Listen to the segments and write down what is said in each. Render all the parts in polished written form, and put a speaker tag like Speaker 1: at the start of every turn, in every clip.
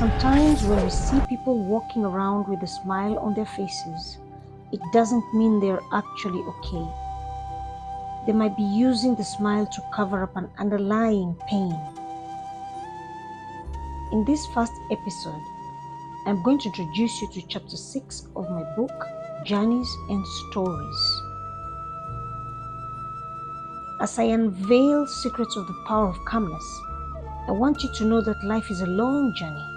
Speaker 1: Sometimes when we see people walking around with a smile on their faces, it doesn't mean they're actually okay. They might be using the smile to cover up an underlying pain. In this first episode, I'm going to introduce you to chapter 6 of my book, Journeys and Stories. As I unveil secrets of the power of calmness, I want you to know that life is a long journey.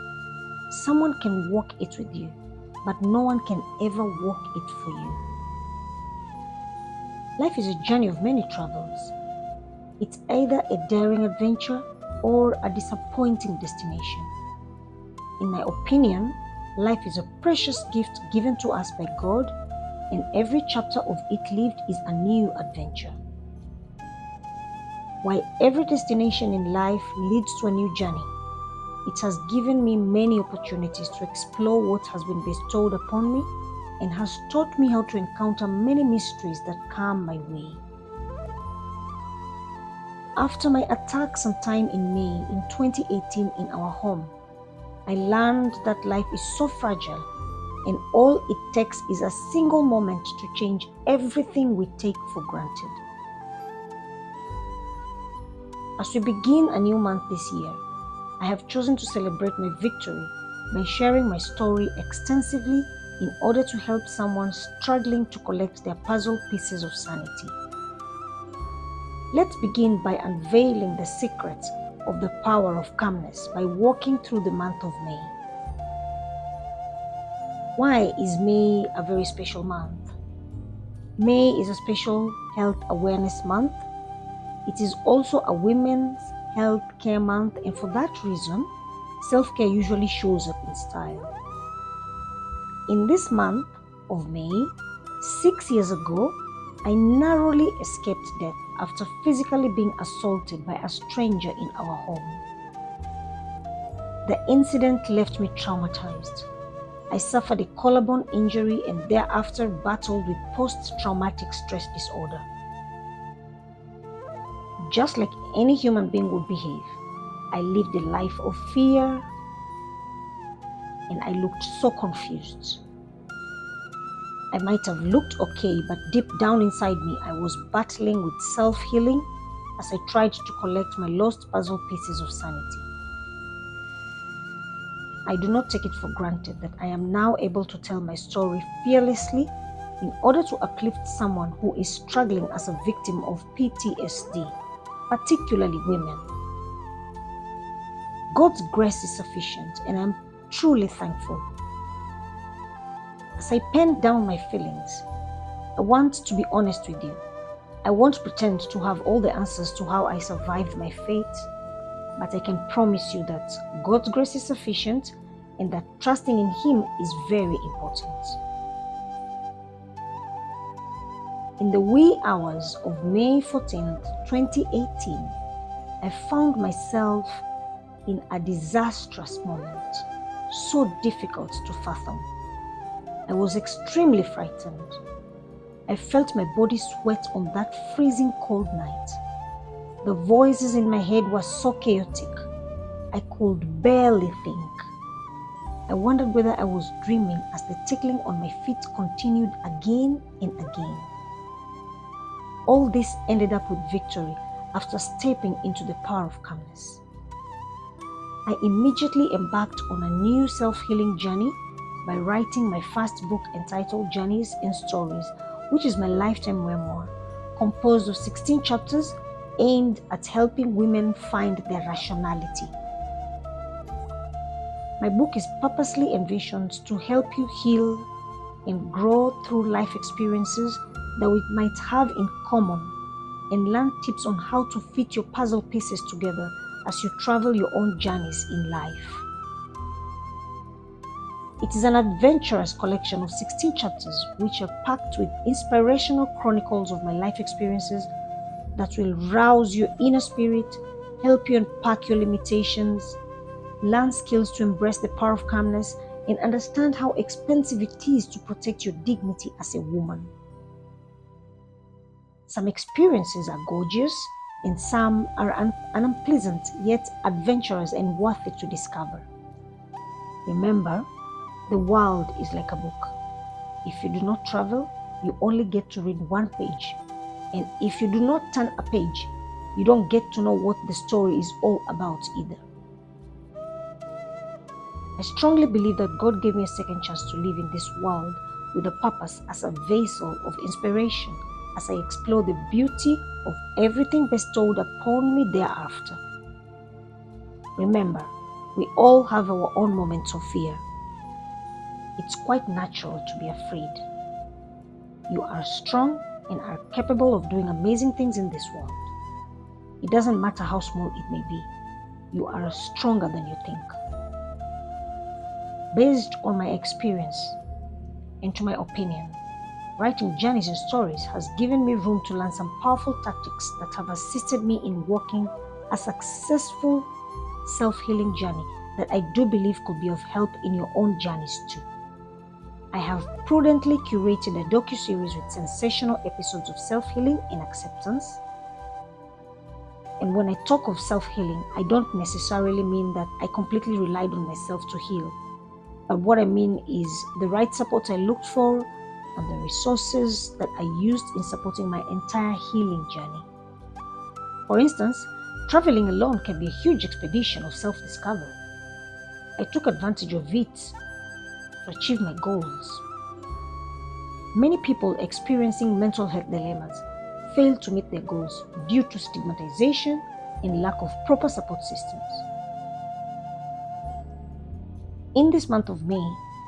Speaker 1: Someone can walk it with you, but no one can ever walk it for you. Life is a journey of many travels. It's either a daring adventure or a disappointing destination. In my opinion, life is a precious gift given to us by God, and every chapter of it lived is a new adventure. While every destination in life leads to a new journey, it has given me many opportunities to explore what has been bestowed upon me and has taught me how to encounter many mysteries that come my way. After my attack sometime in May in 2018 in our home, I learned that life is so fragile and all it takes is a single moment to change everything we take for granted. As we begin a new month this year, I have chosen to celebrate my victory by sharing my story extensively in order to help someone struggling to collect their puzzle pieces of sanity. Let's begin by unveiling the secrets of the power of calmness by walking through the month of May. Why is May a very special month? May is a special health awareness month. It is also a women's health care month, and for that reason, self-care usually shows up in style. In this month of May, 6 years ago, I narrowly escaped death after physically being assaulted by a stranger in our home. The incident left me traumatized. I suffered a collarbone injury and thereafter battled with post-traumatic stress disorder. Just like any human being would behave, I lived a life of fear and I looked so confused. I might have looked okay, but deep down inside me, I was battling with self-healing as I tried to collect my lost puzzle pieces of sanity. I do not take it for granted that I am now able to tell my story fearlessly in order to uplift someone who is struggling as a victim of PTSD, particularly women. God's grace is sufficient, and I'm truly thankful. As I pen down my feelings, I want to be honest with you. I won't pretend to have all the answers to how I survived my fate, but I can promise you that God's grace is sufficient and that trusting in Him is very important. In the wee hours of May 14th, 2018, I found myself in a disastrous moment, so difficult to fathom. I was extremely frightened. I felt my body sweat on that freezing cold night. The voices in my head were so chaotic, I could barely think. I wondered whether I was dreaming as the tickling on my feet continued again and again. All this ended up with victory after stepping into the power of calmness. I immediately embarked on a new self-healing journey by writing my first book entitled Journeys and Stories, which is my lifetime memoir, composed of 16 chapters aimed at helping women find their rationality. My book is purposely envisioned to help you heal and grow through life experiences that we might have in common and learn tips on how to fit your puzzle pieces together as you travel your own journeys in life. It is an adventurous collection of 16 chapters which are packed with inspirational chronicles of my life experiences that will rouse your inner spirit, help you unpack your limitations, learn skills to embrace the power of calmness, and understand how expensive it is to protect your dignity as a woman. Some experiences are gorgeous and some are unpleasant, yet adventurous and worth it to discover. Remember, the world is like a book. If you do not travel, you only get to read one page. And if you do not turn a page, you don't get to know what the story is all about either. I strongly believe that God gave me a second chance to live in this world with a purpose as a vessel of inspiration as I explore the beauty of everything bestowed upon me thereafter. Remember, we all have our own moments of fear. It's quite natural to be afraid. You are strong and are capable of doing amazing things in this world. It doesn't matter how small it may be. You are stronger than you think. Based on my experience and to my opinion, writing journeys and stories has given me room to learn some powerful tactics that have assisted me in walking a successful self-healing journey that I do believe could be of help in your own journeys too. I have prudently curated a docu-series with sensational episodes of self-healing and acceptance. And when I talk of self-healing, I don't necessarily mean that I completely relied on myself to heal. But what I mean is the right support I looked for and the resources that I used in supporting my entire healing journey. For instance, traveling alone can be a huge expedition of self-discovery. I took advantage of it to achieve my goals. Many people experiencing mental health dilemmas fail to meet their goals due to stigmatization and lack of proper support systems. In this month of May,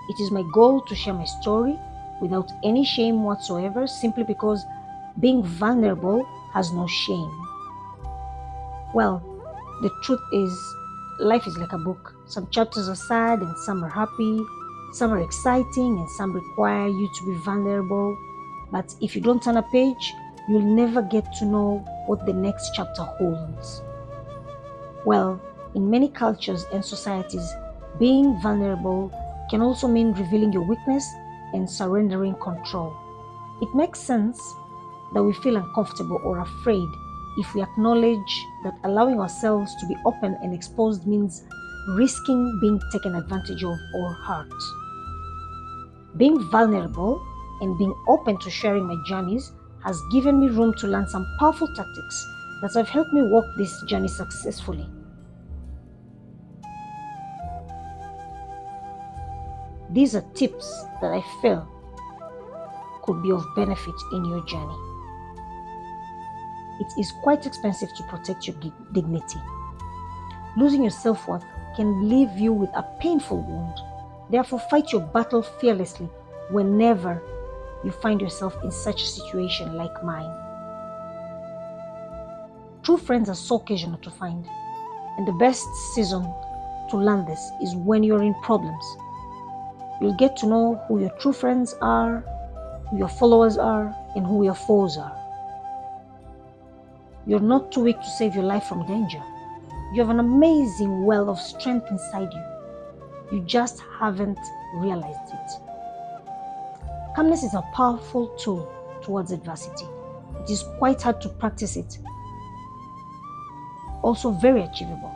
Speaker 1: it is my goal to share my story without any shame whatsoever, simply because being vulnerable has no shame. Well, the truth is, life is like a book. Some chapters are sad and some are happy, some are exciting and some require you to be vulnerable. But if you don't turn a page, you'll never get to know what the next chapter holds. Well, in many cultures and societies, being vulnerable can also mean revealing your weakness and surrendering control. It makes sense that we feel uncomfortable or afraid if we acknowledge that allowing ourselves to be open and exposed means risking being taken advantage of or hurt. Being vulnerable and being open to sharing my journeys has given me room to learn some powerful tactics that have helped me walk this journey successfully. These are tips that I feel could be of benefit in your journey. It is quite expensive to protect your dignity. Losing your self-worth can leave you with a painful wound. Therefore, fight your battle fearlessly whenever you find yourself in such a situation like mine. True friends are so occasional to find, and the best season to learn this is when you're in problems. You'll get to know who your true friends are, who your followers are, and who your foes are. You're not too weak to save your life from danger. You have an amazing well of strength inside you. You just haven't realized it. Calmness is a powerful tool towards adversity. It is quite hard to practice it. Also very achievable.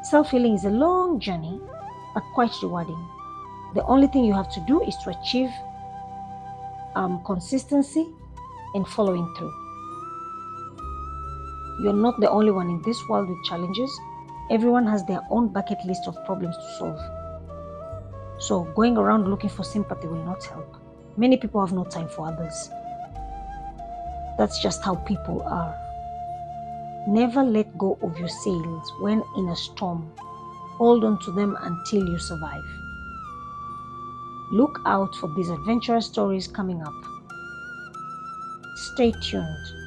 Speaker 1: Self-healing is a long journey, but quite rewarding. The only thing you have to do is to achieve consistency and following through. You're not the only one in this world with challenges. Everyone has their own bucket list of problems to solve. So going around looking for sympathy will not help. Many people have no time for others. That's just how people are. Never let go of your sails when in a storm. Hold on to them until you survive. Look out for these adventurous stories coming up. Stay tuned.